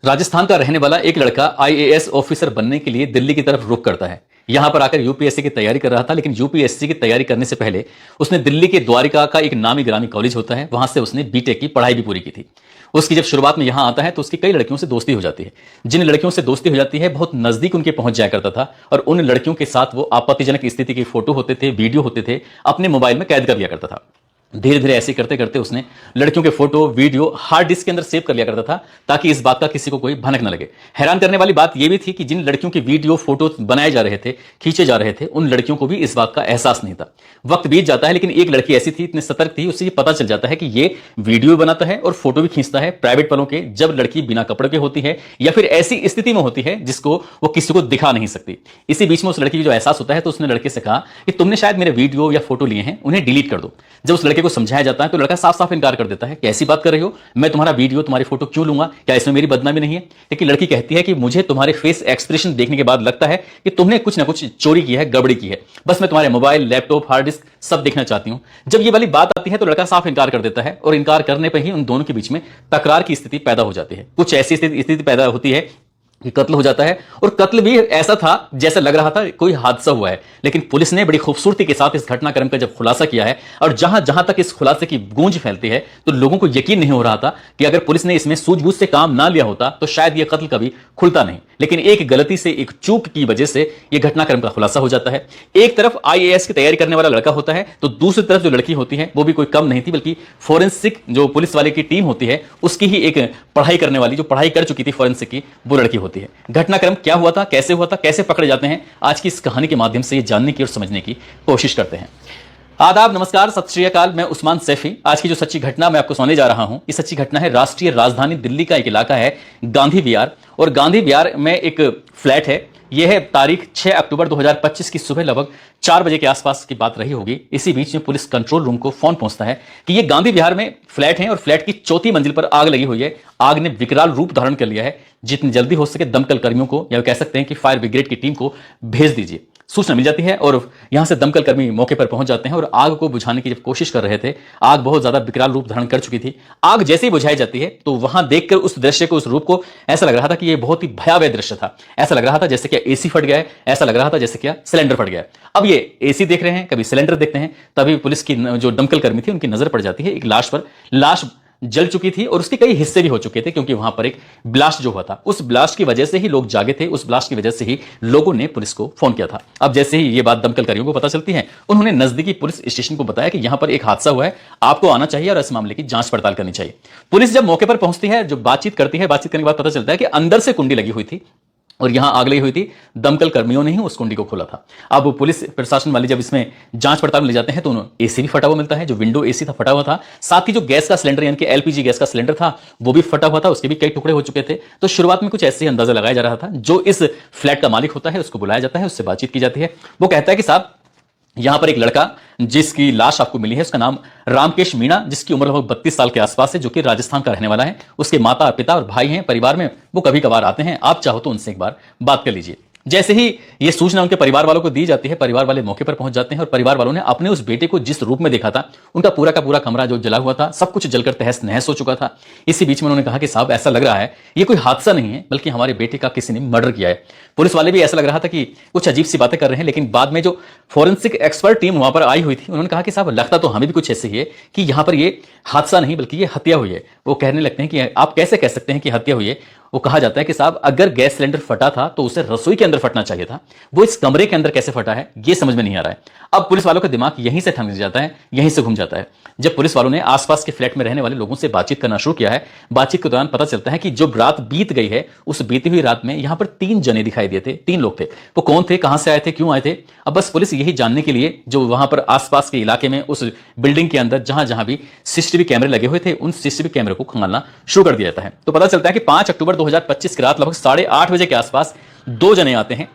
राजस्थान का रहने वाला एक लड़का आईएएस ऑफिसर बनने के लिए दिल्ली की तरफ रुख करता है। यहां पर आकर यूपीएससी की तैयारी कर रहा था, लेकिन यूपीएससी की तैयारी करने से पहले उसने दिल्ली के द्वारिका का एक नामी गिरामी कॉलेज होता है, वहां से उसने बीटेक की पढ़ाई भी पूरी की थी। उसकी जब शुरुआत में यहां आता है तो उसकी कई लड़कियों से दोस्ती हो जाती है। जिन लड़कियों से दोस्ती हो जाती है बहुत नजदीक उनके पहुंच जाया करता था, और उन लड़कियों के साथ वो आपत्तिजनक स्थिति के फोटो होते थे, वीडियो होते थे, अपने मोबाइल में कैद कर लिया करता था। धीरे धीरे ऐसे करते करते उसने लड़कियों के फोटो वीडियो हार्ड डिस्क के अंदर सेव कर लिया करता था, ताकि इस बात का किसी को कोई भनक न लगे। हैरान करने वाली बात यह भी थी कि जिन लड़कियों के वीडियो फोटो बनाए जा रहे थे, खींचे जा रहे थे, उन लड़कियों को भी इस बात का एहसास नहीं था। वक्त बीत जाता है, लेकिन एक लड़की ऐसी थी, इतनी सतर्क थी, उससे ये पता चल जाता है कि ये वीडियो बनाता है और फोटो भी खींचता है प्राइवेट पलों के, जब लड़की बिना कपड़े के होती है या फिर ऐसी स्थिति में होती है जिसको वो किसी को दिखा नहीं सकती। इसी बीच में उस लड़की को जो एहसास होता है तो उसने लड़के से कहा कि तुमने शायद मेरे वीडियो या फोटो लिए हैं, उन्हें डिलीट कर दो। जब उस लड़के को समझाया जाता है तो लड़का साफ साफ इनकार कर देता है कि ऐसी बात कर रही हो, मैं तुम्हारा वीडियो तुम्हारी फोटो क्यों लूंगा, क्या इसमें मेरी बदनामी नहीं है। लेकिन लड़की कहती है कि मुझे तुम्हारे फेस एक्सप्रेशन देखने के बाद लगता है कि तुमने कुछ ना कुछ चोरी की है, गड़बड़ी की है, बस मैं तुम्हारे मोबाइल, लैपटॉप, हार्ड डिस्क सब देखना चाहती हूं। जब ये वाली बात आती है तो लड़का साफ इनकार कर देता है, और इनकार करने पर ही उन दोनों के बीच में तकरार की स्थिति पैदा हो जाती है। कुछ ऐसी स्थिति पैदा होती है कि कत्ल हो जाता है, और कत्ल भी ऐसा था जैसे लग रहा था कोई हादसा हुआ है। लेकिन पुलिस ने बड़ी खूबसूरती के साथ इस घटनाक्रम का जब खुलासा किया है, और जहां जहां तक इस खुलासे की गूंज फैलती है तो लोगों को यकीन नहीं हो रहा था कि अगर पुलिस ने इसमें सूझबूझ से काम ना लिया होता तो शायद यह कत्ल कभी खुलता नहीं। लेकिन एक गलती से, एक चूक की वजह से यह घटनाक्रम का खुलासा हो जाता है। एक तरफ आईएएस की तैयारी करने वाला लड़का होता है, तो दूसरी तरफ जो लड़की होती है वो भी कोई कम नहीं थी, बल्कि फोरेंसिक जो पुलिस वाले की टीम होती है उसकी ही एक पढ़ाई करने वाली, जो पढ़ाई कर चुकी थी फोरेंसिक की, वो लड़की होती है। घटनाक्रम क्या हुआ था, कैसे पकड़े जाते हैं, आज की इस कहानी के माध्यम से ये जानने की और समझने की कोशिश करते हैं। आदाब, नमस्कार, सत श्री अकाल। मैं उस्मान सैफी। आज की जो सच्ची घटना मैं आपको सुनाने जा रहा हूं, ये सच्ची घटना है राष्ट्रीय राजधानी दिल्ली का एक इलाका है गांधी विहार, और गांधी विहार में एक फ्लैट है। यह है तारीख 6 अक्टूबर 2025 की सुबह लगभग 4 बजे के आसपास की बात रही होगी। इसी बीच में पुलिस कंट्रोल रूम को फोन पहुंचता है कि यह गांधी विहार में फ्लैट है और फ्लैट की चौथी मंजिल पर आग लगी हुई है। आग ने विकराल रूप धारण कर लिया है। जितनी जल्दी हो सके दमकल कर्मियों को, या कह सकते हैं कि फायर ब्रिगेड की टीम को भेज दीजिए। सूचना मिल जाती है और यहां से दमकल कर्मी मौके पर पहुंच जाते हैं और आग को बुझाने की जब कोशिश कर रहे थे, आग बहुत ज्यादा विकराल रूप धारण कर चुकी थी। आग जैसे ही बुझाई जाती है तो वहां देखकर उस दृश्य को, उस रूप को, ऐसा लग रहा था कि यह बहुत ही भयावह दृश्य था। ऐसा लग रहा था जैसे क्या एसी फट गया है, ऐसा लग रहा था जैसे क्या सिलेंडर फट गया है। अब ये एसी देख रहे हैं, कभी सिलेंडर देखते हैं, तभी पुलिस की जो दमकल कर्मी थी उनकी नजर पड़ जाती है एक लाश पर। लाश जल चुकी थी और उसके कई हिस्से भी हो चुके थे, क्योंकि वहां पर एक ब्लास्ट जो हुआ था, उस ब्लास्ट की वजह से ही लोग जागे थे, उस ब्लास्ट की वजह से ही लोगों ने पुलिस को फोन किया था। अब जैसे ही ये बात दमकल कर्मियों को पता चलती है, उन्होंने नजदीकी पुलिस स्टेशन को बताया कि यहां पर एक हादसा हुआ है, आपको आना चाहिए और इस मामले की जांच पड़ताल करनी चाहिए। पुलिस जब मौके पर पहुंचती है, जो बातचीत करती है, बातचीत करने के बाद पता चलता है कि अंदर से कुंडी लगी हुई थी और यहां आग लगी हुई थी। दमकल कर्मियों ने ही उस कुंडी को खोला था। अब पुलिस प्रशासन वाले जब इसमें जांच पड़ताल में ले जाते हैं तो एसी भी फटा हुआ मिलता है, जो विंडो एसी था फटा हुआ था। साथ ही जो गैस का सिलेंडर यानी कि एलपीजी गैस का सिलेंडर था वो भी फटा हुआ था, उसके भी कई टुकड़े हो चुके थे। तो शुरुआत में कुछ ऐसे ही अंदाजा लगाया जा रहा था। जो इस फ्लैट का मालिक होता है उसको बुलाया जाता है, उससे बातचीत की जाती है। वो कहता है कि साहब, यहां पर एक लड़का जिसकी लाश आपको मिली है, उसका नाम रामकेश मीणा, जिसकी उम्र लगभग 32 साल के आसपास है, जो कि राजस्थान का रहने वाला है। उसके माता, पिता और भाई हैं परिवार में, वो कभी कभार आते हैं, आप चाहो तो उनसे एक बार बात कर लीजिए। जैसे ही यह सूचना उनके परिवार वालों को दी जाती है, परिवार वाले मौके पर पहुंच जाते हैं और परिवार वालों ने अपने उस बेटे को जिस रूप में देखा था, उनका पूरा का पूरा कमरा जो जला हुआ था, सब कुछ जलकर तहस नहस हो चुका था। इसी बीच में उन्होंने कहा कि साहब, ऐसा लग रहा है ये कोई हादसा नहीं है, बल्कि हमारे बेटे का किसी ने मर्डर किया है। पुलिस वाले भी ऐसा लग रहा था कि कुछ अजीब सी बातें कर रहे हैं, लेकिन बाद में जो फोरेंसिक एक्सपर्ट टीम वहां पर आई हुई थी, उन्होंने कहा कि साहब, लगता तो हमें भी कुछ ऐसे ही है कि यहां पर ये हादसा नहीं बल्कि ये हत्या हुई है। वो कहने लगते हैं कि आप कैसे कह सकते हैं कि हत्या हुई है। वो कहा जाता है कि साहब, अगर गैस सिलेंडर फटा था तो उसे रसोई के अंदर फटना चाहिए था, वो इस कमरे के अंदर कैसे फटा है ये समझ में नहीं आ रहा है। अब पुलिस वालों का दिमाग यहीं से थम जाता है, यहीं से घूम जाता है। जब पुलिस वालों ने आसपास के फ्लैट में रहने वाले लोगों से बातचीत करना शुरू किया है, बातचीत के दौरान पता चलता है कि जो रात बीत गई है, उस बीती हुई रात में यहां पर 3 जने दिखाई दिए थे, 3 लोग थे। वो कौन थे, कहां से आए थे, क्यों आए थे? अब बस पुलिस यही जानने के लिए जो वहां पर आसपास के इलाके में, उस बिल्डिंग के अंदर जहां जहां भी सीसीटीवी कैमरे लगे हुए थे, उन सीसीटीवी कैमरे को खंगालना शुरू कर दिया जाता है। तो पता चलता है कि 5 अक्टूबर 2025 की रात लगभग 8:30 बजे के आसपास 2 जने आते हैं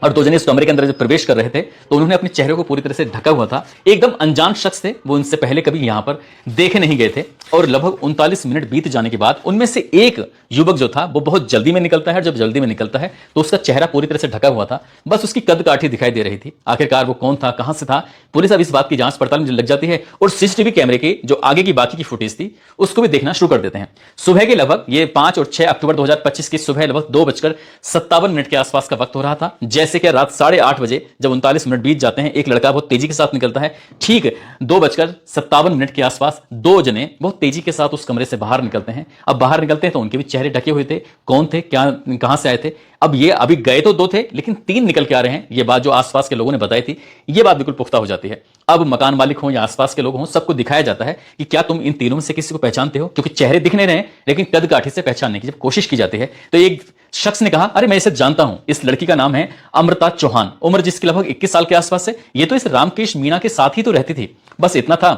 और दो जने इस कमरे के अंदर जब प्रवेश कर रहे थे तो उन्होंने अपने चेहरे को पूरी तरह से ढका हुआ था। एकदम अनजान शख्स थे, वो इनसे पहले कभी यहां पर देखे नहीं गए थे। और लगभग 39 मिनट बीत जाने के बाद उनमें से एक युवक जो था वो बहुत जल्दी में निकलता है। जब जल्दी में निकलता है तो उसका चेहरा पूरी तरह से ढका हुआ था, बस उसकी कद काठी दिखाई दे रही थी। आखिरकार वो कौन था, कहां से था, पुलिस अब इस बात की जांच पड़ताल में लग जाती है और सीसीटीवी कैमरे की जो आगे की बाकी की फुटेज थी उसको भी देखना शुरू कर देते हैं। सुबह के लगभग ये 5 और 6 अक्टूबर 2025 की सुबह लगभग 2:57 के आसपास का वक्त हो रहा था। जैसे कि रात 8:30 बजे जब 39 मिनट बीत जाते हैं, एक लड़का बहुत तेजी के साथ निकलता है। ठीक 2:57 के आसपास दो जने बहुत तेजी के साथ उस कमरे से बाहर निकलते हैं। अब बाहर निकलते हैं तो उनके भी चेहरे ढके हुए थे। कौन थे, क्या, कहां से आए थे? अब ये अभी गए तो दो थे लेकिन तीन निकल के आ रहे हैं, ये बात जो आसपास के लोगों ने बताई थी, ये बात बिल्कुल पुख्ता हो जाती है। अब मकान मालिक हो या आसपास के लोग हों, सबको दिखाया जाता है कि क्या तुम इन तीनों में से किसी को पहचानते हो, क्योंकि चेहरे दिख नहीं रहे हैं लेकिन कद काठी से पहचानने की जब कोशिश की जाती है तो एक शख्स ने कहा, अरे मैं इसे जानता हूं, इस लड़की का नाम है अमृता चौहान, उम्र जिसकी लगभग 21 साल के आसपास है। ये तो इस रामकेश मीणा के साथ ही तो रहती थी। बस इतना था।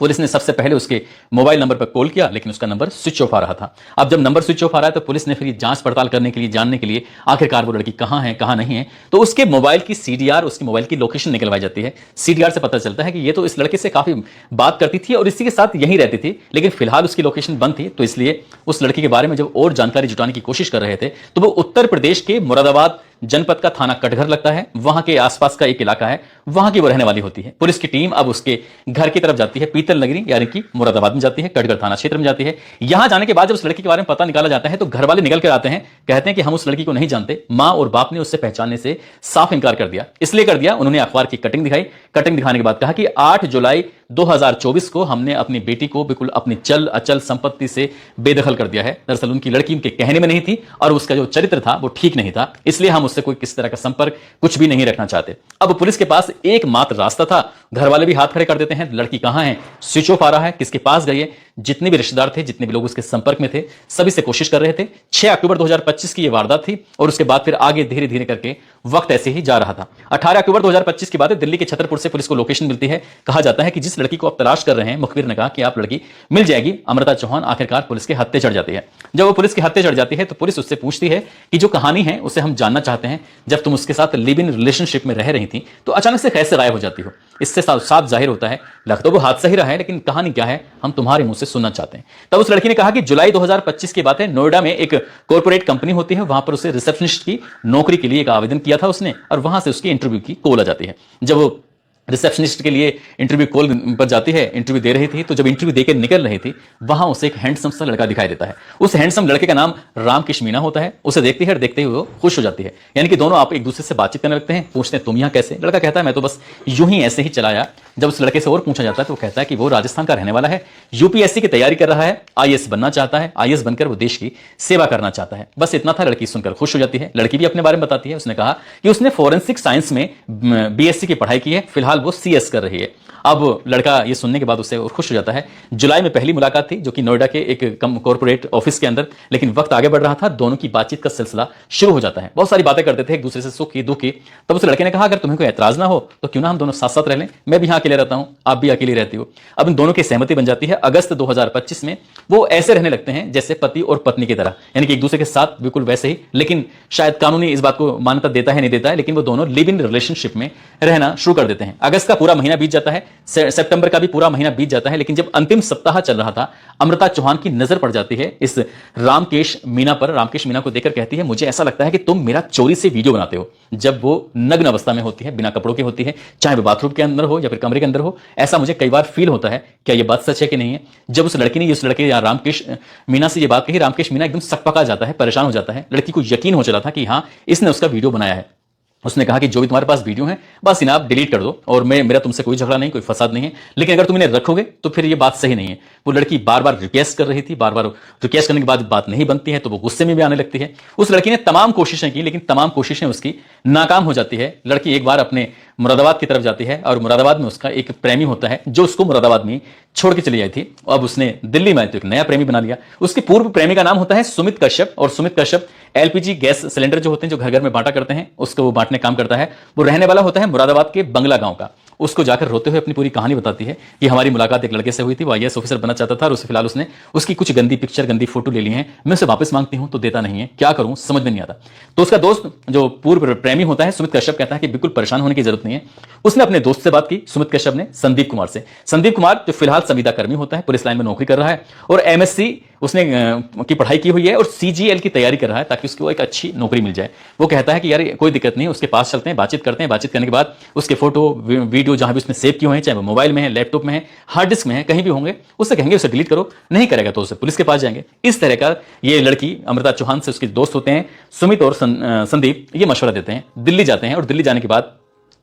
पुलिस ने सबसे पहले उसके मोबाइल नंबर पर कॉल किया लेकिन उसका नंबर स्विच ऑफ आ रहा था। अब जब नंबर स्विच ऑफ आ रहा है तो पुलिस ने फिर जांच पड़ताल करने के लिए, जानने के लिए आखिरकार वो लड़की कहां है कहां नहीं है, तो उसके मोबाइल की सीडीआर, उसकी मोबाइल की लोकेशन निकलवाई जाती है। सीडीआर से पता चलता है कि ये तो इस लड़के से काफी बात करती थी और इसी के साथ यहीं रहती थी, लेकिन फिलहाल उसकी लोकेशन बंद थी। तो इसलिए उस लड़की के बारे में जब और जानकारी जुटाने की कोशिश कर रहे थे तो वो उत्तर प्रदेश के मुरादाबाद जनपद का थाना कटघर लगता है, वहां के आसपास का एक इलाका है, वहां की वो रहने वाली होती है। पुलिस की टीम अब उसके घर की तरफ जाती है, पीतल नगरी यानी कि मुरादाबाद में जाती है, कटघर थाना क्षेत्र में जाती है। यहां जाने के बाद जब उस लड़की के बारे में पता निकाला जाता है तो घर वाले निकल कर आते हैं, कहते हैं कि हम उस लड़की को नहीं जानते। मां और बाप ने उससे पहचानने से साफ इंकार कर दिया। इसलिए कर दिया, उन्होंने अखबार की कटिंग दिखाई। कटिंग दिखाने के बाद कहा कि 8 जुलाई 2024 को हमने अपनी बेटी को बिल्कुल अपनी चल अचल संपत्ति से बेदखल कर दिया है। दरअसल उनकी लड़की उनके कहने में नहीं थी और उसका जो चरित्र था वो ठीक नहीं था, इसलिए हम उससे कोई किसी तरह का संपर्क कुछ भी नहीं रखना चाहते। अब पुलिस के पास एकमात्र रास्ता था, घर वाले भी हाथ खड़े कर देते हैं, लड़की कहां है, स्विच ऑफ आ रहा है, किसके पास गई है। जितने भी रिश्तेदार थे, जितने भी लोग उसके संपर्क में थे, सभी से कोशिश कर रहे थे। 6 अक्टूबर 2025 की यह वारदात थी और उसके बाद फिर आगे धीरे धीरे करके वक्त ऐसे ही जा रहा था। 18 अक्टूबर 2025 की बात है, दिल्ली के छतरपुर से पुलिस को लोकेशन मिलती है। कहा जाता है कि जिस लड़की को आप तलाश कर रहे हैं, मुखबिर ने कहा कि आप लड़की मिल जाएगी, अमृता चौहान। आखिरकार पुलिस के हत्थे चढ़ जाती है। जब वो पुलिस के हत्थे चढ़ जाती है तो पुलिस उससे पूछती है कि जो कहानी है उसे हम जानना चाहते हैं, जब तुम उसके साथ लिव इन रिलेशनशिप में रह रही थी तो अचानक से कैसे गायब हो जाती हो। इससे साफ जाहिर होता है, लगता तो वो हादसा ही रहा है लेकिन कहानी क्या है हम तुम्हारे मुंह से सुनना चाहते हैं। तब उस लड़की ने कहा कि जुलाई 2025 की बात है, नोएडा में एक कॉर्पोरेट कंपनी होती है, वहां पर उसे रिसेप्शनिस्ट की नौकरी के लिए एक आवेदन किया था उसने, और वहां से उसकी इंटरव्यू की कॉल आ जाती है। जब वो रिसेप्शनिस्ट के लिए इंटरव्यू कॉल पर जाती है, इंटरव्यू दे रही थी, तो जब इंटरव्यू देकर निकल रही थी वहां उसे एक हैंडसम सा लड़का दिखाई देता है। उस हैंडसम लड़के का नाम रामकेश मीणा होता है। उसे देखती है और देखते हुए वो खुश हो जाती है, यानी कि दोनों आप एक दूसरे से बातचीत करने लगते हैं। पूछते हैं तुम यहां कैसे? लड़का कहता है मैं तो बस यूं ही ऐसे ही चला आया। जब उस लड़के से और पूछा जाता है तो वो कहता है कि वो राजस्थान का रहने वाला है, यूपीएससी की तैयारी कर रहा है, आईएएस बनना चाहता है, आईएएस बनकर वो देश की सेवा करना चाहता है। बस इतना था। लड़की सुनकर खुश हो जाती है। लड़की भी अपने बारे में बताती है। उसने कहा कि उसने फॉरेंसिक साइंस में बीएससी की पढ़ाई की है, फिलहाल वो सीएस कर रही है। अब लड़का ये सुनने के बाद उससे और खुश हो जाता है। जुलाई में पहली मुलाकात थी जो कि नोएडा के एक कॉर्पोरेट ऑफिस के अंदर, लेकिन वक्त आगे बढ़ रहा था, दोनों की बातचीत का सिलसिला शुरू हो जाता है। बहुत सारी बातें करते थे एक दूसरे से, सुख की दुख की। तब उस लड़के ने कहा अगर तुम्हें कोई एतराज ना हो तो क्यों ना हम दोनों साथ साथ रह लें, मैं भी यहाँ अकेले रहता हूँ, आप भी अकेली रहती हो। अब इन दोनों की सहमति बन जाती है। अगस्त 2025 में वो ऐसे रहने लगते हैं जैसे पति और पत्नी की तरह, यानी कि एक दूसरे के साथ बिल्कुल वैसे ही, लेकिन शायद कानूनी इस बात को मान्यता देता है नहीं देता है, लेकिन वो दोनों लिव इन रिलेशनशिप में रहना शुरू कर देते हैं। अगस्त का पूरा महीना बीत जाता है, सितंबर का भी पूरा महीना बीत जाता है, लेकिन जब अंतिम सप्ताह चल रहा था, अमृता चौहान की नजर पड़ जाती है इस रामकेश मीणा पर। रामकेश मीणा को देखकर कहती है मुझे ऐसा लगता है कि तुम मेरा चोरी से वीडियो बनाते हो। जब वो नग्न अवस्था में होती है, बिना कपड़ों की होती है, चाहे वो बाथरूम के अंदर हो या फिर कमरे के अंदर हो, ऐसा मुझे कई बार फील होता है। क्या ये बात सच है कि नहीं है? जब उस लड़की ने उस लड़के या रामकेश मीणा से ये बात कही, रामकेश मीणा एकदम सकपका जाता है, परेशान हो जाता है। लड़की को यकीन हो चला था कि हाँ इसने उसका वीडियो बनाया है। उसने कहा कि जो भी तुम्हारे पास वीडियो है बस इन्हें आप डिलीट कर दो, और मेरा तुमसे कोई झगड़ा नहीं, कोई फसाद नहीं है, लेकिन अगर तुम इन्हें रखोगे तो फिर ये बात सही नहीं है। वो लड़की बार बार रिक्वेस्ट कर रही थी, बार बार रिक्वेस्ट करने के बाद बात नहीं बनती है तो वो गुस्से में भी आने लगती है। उस लड़की ने तमाम कोशिशें की लेकिन तमाम कोशिशें उसकी नाकाम हो जाती है। लड़की एक बार अपने मुरादाबाद की तरफ जाती है और मुरादाबाद में उसका एक प्रेमी होता है जो उसको मुरादाबाद में छोड़ के चली आई थी। अब उसने दिल्ली में तो एक नया प्रेमी बना लिया। उसके पूर्व प्रेमी का नाम होता है सुमित कश्यप, और Sumit Kashyap LPG gas cylinder जो होते हैं जो घर घर में बांटा करते हैं उसको वो बांटने काम करता है। वो रहने वाला होता है मुरादाबाद के बंगला गांव का। उसको जाकर रोते हुए अपनी पूरी कहानी बताती है कि हमारी मुलाकात एक लड़के से हुई थी, वो आईएएस ऑफिसर बनना चाहता था और उससे फिलहाल उसने उसकी कुछ गंदी पिक्चर, गंदी फोटो ले ली है, मैं उसे वापस मांगती हूं तो देता नहीं है, क्या करूं समझ में नहीं आता। तो उसका दोस्त जो पूर्व प्रेमी होता है सुमित कश्यप कहता है कि बिल्कुल परेशान होने की जरूरत नहीं है। उसने अपने दोस्त से बात की, सुमित कश्यप ने, संदीप कुमार से। संदीप कुमार जो फिलहाल संविदा कर्मी होता है, पुलिस लाइन में नौकरी कर रहा है और एमएससी उसने की पढ़ाई की हुई है और सीजीएल की तैयारी कर रहा है ताकि उसको एक अच्छी नौकरी मिल जाए। वो कहता है कि यार कोई दिक्कत नहीं है, उसके पास चलते हैं, बातचीत करते हैं, बातचीत करने के बाद उसके फोटो वीडियो जहां भी उसने सेव किए हुए हैं, चाहे वो मोबाइल में है, लैपटॉप में है, हार्ड डिस्क में है, कहीं भी होंगे, उससे कहेंगे उसे डिलीट करो, नहीं करेगा तो उसे पुलिस के पास जाएंगे। इस तरह का ये लड़की अमृता चौहान से उसके दोस्त होते हैं सुमित और संदीप, ये मशवरा देते हैं, दिल्ली जाते हैं और दिल्ली जाने के बाद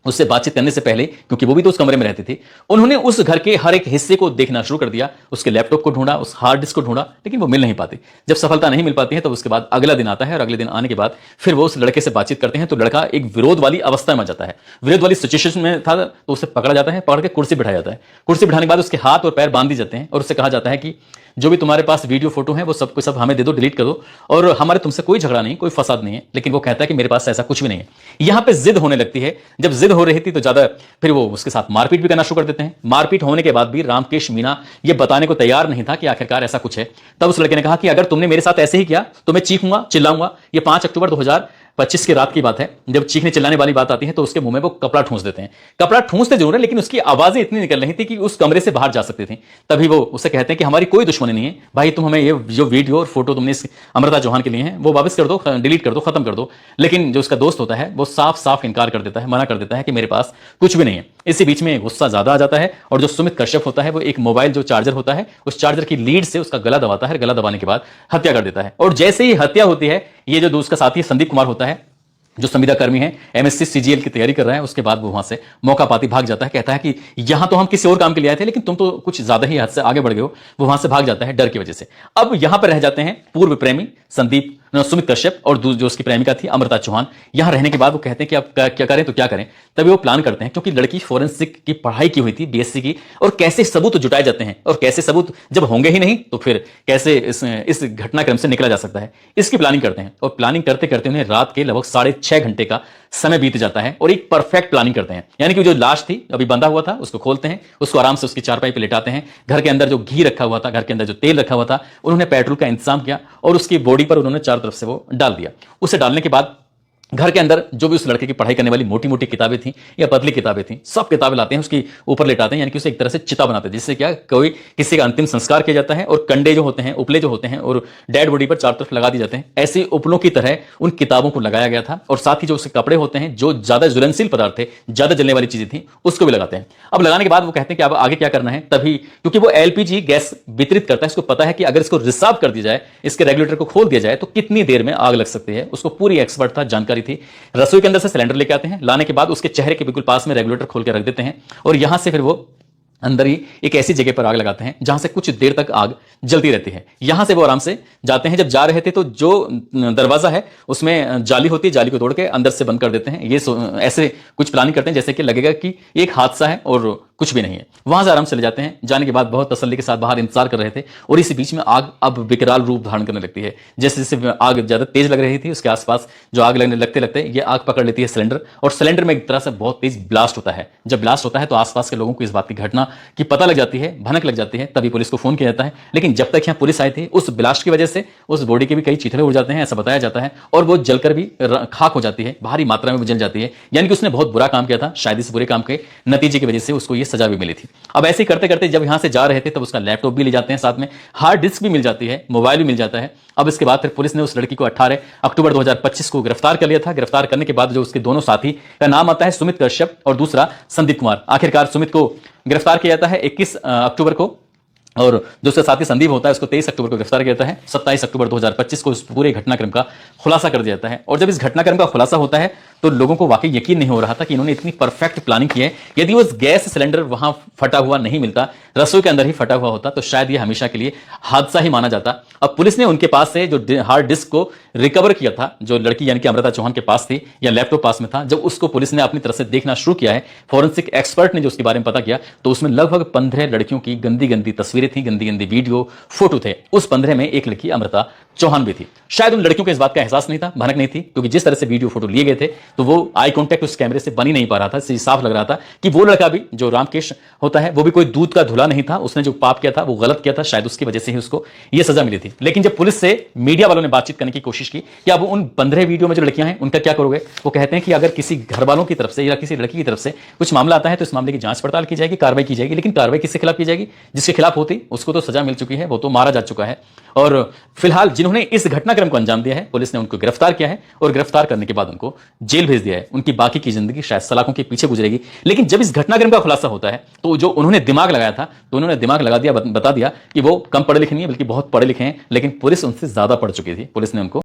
उससे बातचीत करने से पहले, क्योंकि वो भी तो उस कमरे में रहती थी, उन्होंने उस घर के हर एक हिस्से को देखना शुरू कर दिया, उसके लैपटॉप को ढूंढा, उस हार्ड डिस्क को ढूंढा, लेकिन वो मिल नहीं पाती। जब सफलता नहीं मिल पाती है तो उसके बाद अगला दिन आता है और अगले दिन आने के बाद फिर वो उस लड़के से बातचीत करते हैं तो लड़का एक विरोध वाली अवस्था में जाता है, विरोध वाली सिचुएशन में था तो उसे पकड़ा जाता है, पकड़ के कुर्सी बिठाया जाता है। कुर्सी बिठाने के बाद उसके हाथ और पैर बांध दिए जाते हैं और उससे कहा जाता है कि जो भी तुम्हारे पास वीडियो फोटो है वो सब को सब हमें दे दो, डिलीट कर दो, और हमारे तुमसे कोई झगड़ा नहीं, कोई फसाद नहीं है। लेकिन वो कहता है कि मेरे पास ऐसा कुछ भी नहीं है। यहां पे जिद होने लगती है। जब जिद हो रही थी तो ज्यादा फिर वो उसके साथ मारपीट भी करना शुरू कर देते हैं। मारपीट होने के बाद भी रामकेश मीणा ये बताने को तैयार नहीं था कि आखिरकार ऐसा कुछ है। तब उस लड़के ने कहा कि अगर तुमने मेरे साथ ऐसे ही किया तो मैं चीखूंगा, चिल्लाऊंगा। ये 5 अक्टूबर 2025 की रात की बात है। जब चीखने चिल्लाने वाली बात आती है तो उसके मुंह में वो कपड़ा ठूंस देते हैं। कपड़ा ठूंसते जरूर है लेकिन उसकी आवाजें इतनी निकल रही थी कि उस कमरे से बाहर जा सकती थी। तभी वो उसे कहते हैं कि हमारी कोई दुश्मनी नहीं है भाई, तुम हमें ये जो वीडियो और फोटो तुमने इस अमृता चौहान के लिए हैं वो वापस कर दो, डिलीट कर दो, खत्म कर दो। लेकिन जो उसका दोस्त होता है वो साफ साफ इनकार कर देता है, मना कर देता है कि मेरे पास कुछ भी नहीं है। इसी बीच में गुस्सा ज्यादा आ जाता है और जो सुमित कश्यप होता है वो एक मोबाइल जो चार्जर होता है उस चार्जर की लीड से उसका गला दबाता है। गला दबाने के बाद हत्या कर देता है। और जैसे ही हत्या होती है, ये जो उसका साथी संदीप कुमार होता है जो संविदा कर्मी है, एमएससी सीजीएल की तैयारी कर रहा है, उसके बाद वो वहां से मौका पाती भाग जाता है। कहता है कि यहां तो हम किसी और काम के लिए आए थे लेकिन तुम तो कुछ ज्यादा ही हद से आगे बढ़ गए हो। वो वहां से भाग जाता है डर की वजह से। अब यहां पर रह जाते हैं पूर्व प्रेमी संदीप सुमित कश्यप और जो उसकी प्रेमिका थी अमृता चौहान। यहां रहने के बाद वो कहते हैं कि अब क्या करें तो क्या करें। तभी वो प्लान करते हैं, क्योंकि लड़की फोरेंसिक की पढ़ाई की हुई थी, बीएससी की, और कैसे सबूत जुटाए जाते हैं और कैसे सबूत जब होंगे ही नहीं तो फिर कैसे इस घटनाक्रम से निकला जा सकता है, इसकी प्लानिंग करते हैं। और प्लानिंग करते करते उन्हें रात के लगभग 6.5 घंटे का समय बीत जाता है और एक परफेक्ट प्लानिंग करते हैं। यानी कि जो लाश थी अभी बंधा हुआ था उसको खोलते हैं, उसको आराम से उसकी चारपाई पे लेटाते हैं। घर के अंदर जो घी रखा हुआ था, घर के अंदर जो तेल रखा हुआ था, उन्होंने पेट्रोल का इंतजाम किया और उसकी बॉडी पर उन्होंने चारों तरफ से वो डाल दिया। उसे डालने के बाद घर के अंदर जो भी उस लड़के की पढ़ाई करने वाली मोटी मोटी किताबें थी या पतली किताबें थी, सब किताबें लाते हैं, उसके ऊपर लेटाते हैं। यानी कि उसे एक तरह से चिता बनाते हैं, जिससे क्या कोई किसी का अंतिम संस्कार किया जाता है और कंडे जो होते हैं, उपले जो होते हैं और डेड बॉडी पर चारों तरफ लगा दिए जाते हैं। ऐसे उपलों की तरह उन किताबों को लगाया गया था। और साथ ही जो उसके कपड़े होते हैं, जो ज्यादा ज्वलनशील पदार्थ थे, ज्यादा जलने वाली चीजें थी, उसको भी लगाते हैं। अब लगाने के बाद वो कहते हैं कि अब आगे क्या करना है। तभी क्योंकि वो एलपीजी गैस वितरित करता है, उसको पता है कि अगर इसको रिसाव कर दिया जाए, इसके रेगुलेटर को खोल दिया जाए तो कितनी देर में आग लग सकती है। उसको पूरी एक्सपर्ट था, जानकारी थी। रसोई के अंदर से सिलेंडर लेके आते हैं, लाने के बाद उसके चेहरे के बिल्कुल पास में रेगुलेटर खोल के रख देते हैं और यहां से फिर वो अंदर ही एक ऐसी जगह पर आग लगाते हैं जहां से कुछ देर तक आग जलती रहती है। यहां से वो आराम से जाते हैं। जब जा रहे थे तो जो दरवाजा है उसमें जाली होती है, जाली को तोड़ के अंदर से बंद कर देते हैं। ये ऐसे कुछ प्लानिंग करते हैं जैसे कि लगेगा कि एक हादसा है और कुछ भी नहीं है। वहां से आराम से ले जाते हैं। जाने के बाद बहुत तसल्ली के साथ बाहर इंतजार कर रहे थे और इसी बीच में आग अब विकराल रूप धारण करने लगती है। जैसे जैसे आग ज्यादा तेज लग रही थी, उसके आसपास जो आग लगने लगते लगते ये आग पकड़ लेती है सिलेंडर, और सिलेंडर में एक तरह से बहुत तेज ब्लास्ट होता है। जब ब्लास्ट होता है तो आसपास के लोगों को इस बात की घटना की पता लग जाती है, भनक लग जाती है। तभी पुलिस को फोन किया जाता है। लेकिन जब तक यहाँ पुलिस आई थी, उस ब्लास्ट की वजह से उस बॉडी के भी कई चिथड़े उड़ जाते हैं, ऐसा बताया जाता है, और वो जलकर भी खाक हो जाती है, भारी मात्रा में जल जाती है। यानी कि उसने बहुत बुरा काम किया था। शायद इस बुरे काम के नतीजे की वजह से उसको ये सजा भी मिली थी। अब ऐसे करते करते जब यहां से जा रहे थे तब उसका लैपटॉप भी ले जाते हैं, साथ में हार्ड डिस्क भी मिल जाती है, मोबाइल भी मिल जाता है। अब इसके बाद फिर पुलिस ने उस लड़की को 18 अक्टूबर 2025 को गिरफ्तार कर लिया था। गिरफ्तार करने के बाद जो उसके दोनों साथी का नाम आता है सुमित कश्यप और दूसरा संदीप कुमार। आखिरकार सुमित को गिरफ्तार किया जाता है 21 अक्टूबर को, और जो उसका साथी संदीप होता है उसको 23 अक्टूबर को गिरफ्तार किया जाता है। 27 अक्टूबर 2025 को इस पूरे घटनाक्रम का खुलासा कर दिया जाता है। और जब इस घटनाक्रम का खुलासा होता है तो लोगों को वाकई यकीन नहीं हो रहा था कि इन्होंने इतनी परफेक्ट प्लानिंग की है। यदि वो गैस सिलेंडर वहां फटा हुआ नहीं मिलता, रसोई के अंदर ही फटा हुआ होता, तो शायद ये हमेशा के लिए हादसा ही माना जाता। अब पुलिस ने उनके पास से जो हार्ड डिस्क को रिकवर किया था, जो लड़की यानी कि अमृता चौहान के पास थी या लैपटॉप पास में था, जब उसको पुलिस ने अपनी तरफ से देखना शुरू किया है, फॉरेंसिक एक्सपर्ट ने जो उसके बारे में पता किया, तो उसमें लगभग 15 लड़कियों की गंदी गंदी तस्वीरें थी, गंदी गंदी वीडियो फोटो थे। उस 15 में एक लड़की अमृता चौहान भी थी। शायद उन लड़कियों को इस बात का एहसास नहीं था, भनक नहीं थी, क्योंकि जिस तरह से वीडियो फोटो लिए गए थे तो वो आई कांटेक्ट उस कैमरे से बन ही नहीं पा रहा था। साफ लग रहा था कि वो लड़का भी, जो रामकेश होता है, वो भी कोई दूध का धुला नहीं था। उसने जो पाप किया था वो गलत किया था, शायद उसकी वजह से ही उसको ये सजा मिली थी। लेकिन जब पुलिस से मीडिया वालों ने बातचीत करने की कोशिश की कि अब उन 15 वीडियो में जो लड़कियां हैं उनका क्या करोगे, वो कहते हैं कि अगर किसी घर वालों की तरफ से या किसी लड़की की तरफ से कुछ मामला आता है तो इस मामले की जांच पड़ताल की जाएगी, कार्रवाई की जाएगी। लेकिन कार्रवाई किसके खिलाफ की जाएगी? जिसके खिलाफ होती उसको तो सजा मिल चुकी है, वो तो मारा जा चुका है। और फिलहाल जिन्होंने इस घटनाक्रम को अंजाम दिया है, पुलिस ने उनको गिरफ्तार किया है और गिरफ्तार करने के बाद उनको जेल भेज दिया है। उनकी बाकी की जिंदगी शायद सलाखों के पीछे गुजरेगी। लेकिन जब इस घटनाक्रम का खुलासा होता है तो जो उन्होंने दिमाग लगाया था, तो उन्होंने दिमाग लगा दिया, बता दिया कि वो कम पढ़े लिखे नहीं है बल्कि बहुत पढ़े लिखे हैं। लेकिन पुलिस उनसे ज्यादा पढ़ चुकी थी। पुलिस ने उनको